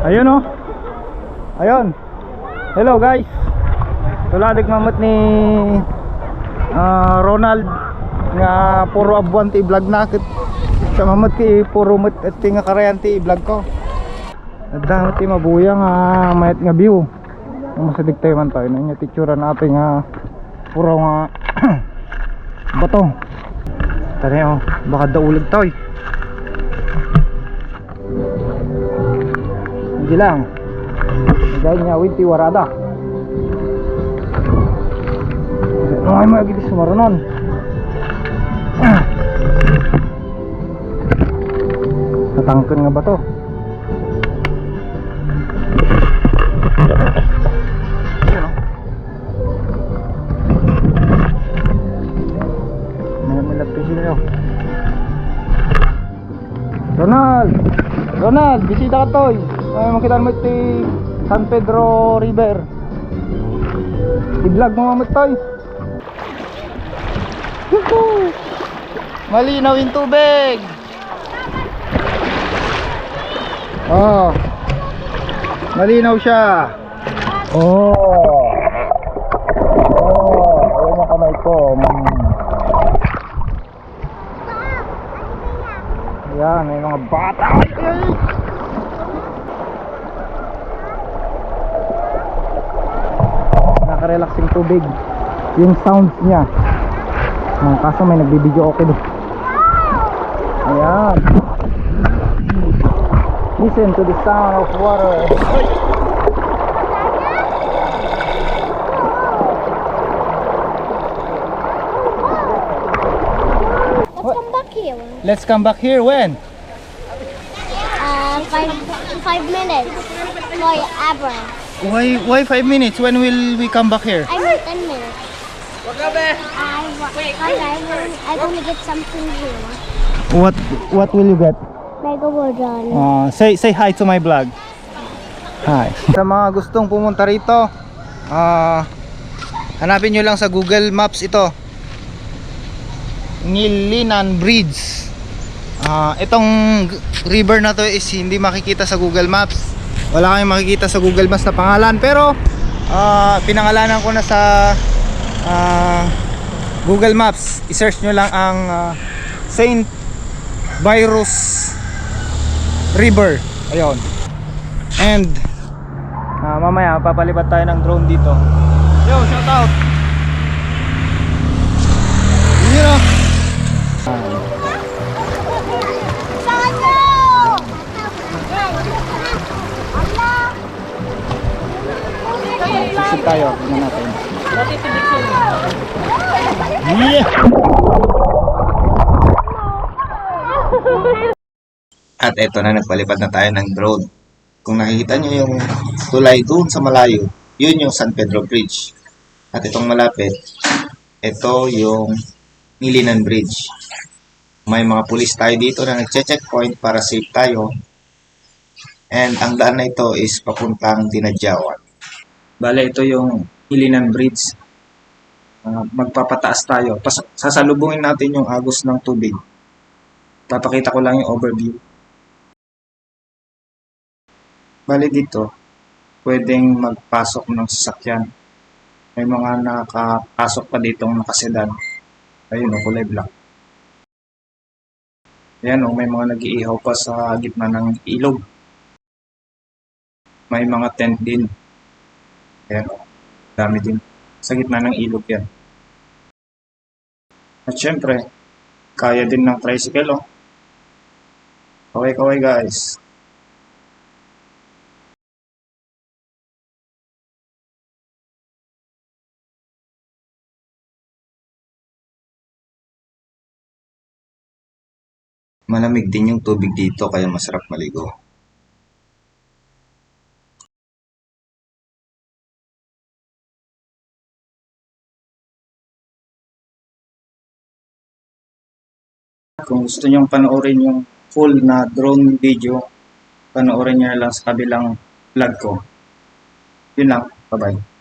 Ayun oh. Ayun. Hello guys. Tuladig mamot ni Ronald nga puro abuan ti vlog nakit. Sa mamot ki puro mat at nga karayan ti vlog ko. Nagdamot ti mabuyang mayat nga view. Masadig tayo man tayo na titsura natin nga puro nga bato. Tari oh, baka daulig tayo. Hindi lang. Dahil nga winti warada. Ay mo lagi sumarunon. Tatangkan nga ba to? Ronald, bisita ka toy. Ay makita mo iti San Pedro River. I-vlog mo mamit toy. Malinaw yung tubig. Oh. Malinaw siya. Oh. Ayun ang kamay ko. Yan, may mga bata. Naka-relaxing tubig. Yung sounds niya. Kaso may nagbibideo okay doon. Ayan. Listen to the sound of water. Let's come back here when? 5 minutes. Forever. Why 5 minutes? When will we come back here? I mean 10 minutes. I want to get something here. What will you get? Megalodon. Say hi to my vlog. Hi. Sa mga gustong pumunta rito, hanapin nyo lang sa Google Maps ito. Ngilinan Bridge. Itong river na to is hindi makikita sa Google Maps. Wala kayong makikita sa Google Maps na pangalan, pero pinangalanan ko na sa Google Maps. I-search nyo lang ang Saint Virus River. Ayun. And mamaya papalipat tayo ng drone dito. Yo, shout out. Sisig tayo, tingnan natin. Yeah. At eto na, nagpalipad na tayo ng drone. Kung nakikita nyo yung tulay doon sa malayo, yun yung San Pedro Bridge. At itong malapit, ito yung Ngilinan Bridge. May mga pulis tayo dito na nagche-checkpoint para safe tayo. And ang daan na ito is papuntang Dinadjawan. Bale, ito yung Ngilinan Bridge. Magpapataas tayo. Sasalubungin natin yung agos ng tubig. Papakita ko lang yung overview. Bale dito, pwedeng magpasok ng sasakyan. May mga nakapasok pa ditong nakasedan. Ayun o, kulay black. Ayan o, may mga nag-iihaw pa sa gitna ng ilog. May mga tent din. Ayan o, dami din. Sa gitna ng ilog yan. At syempre, kaya din ng tricycle o. Kaway-kaway guys. Malamig din yung tubig dito kaya masarap maligo. Kung gusto nyong panoorin yung full na drone video, panoorin nyo na lang sa kabilang vlog ko. Yun lang. Bye-bye.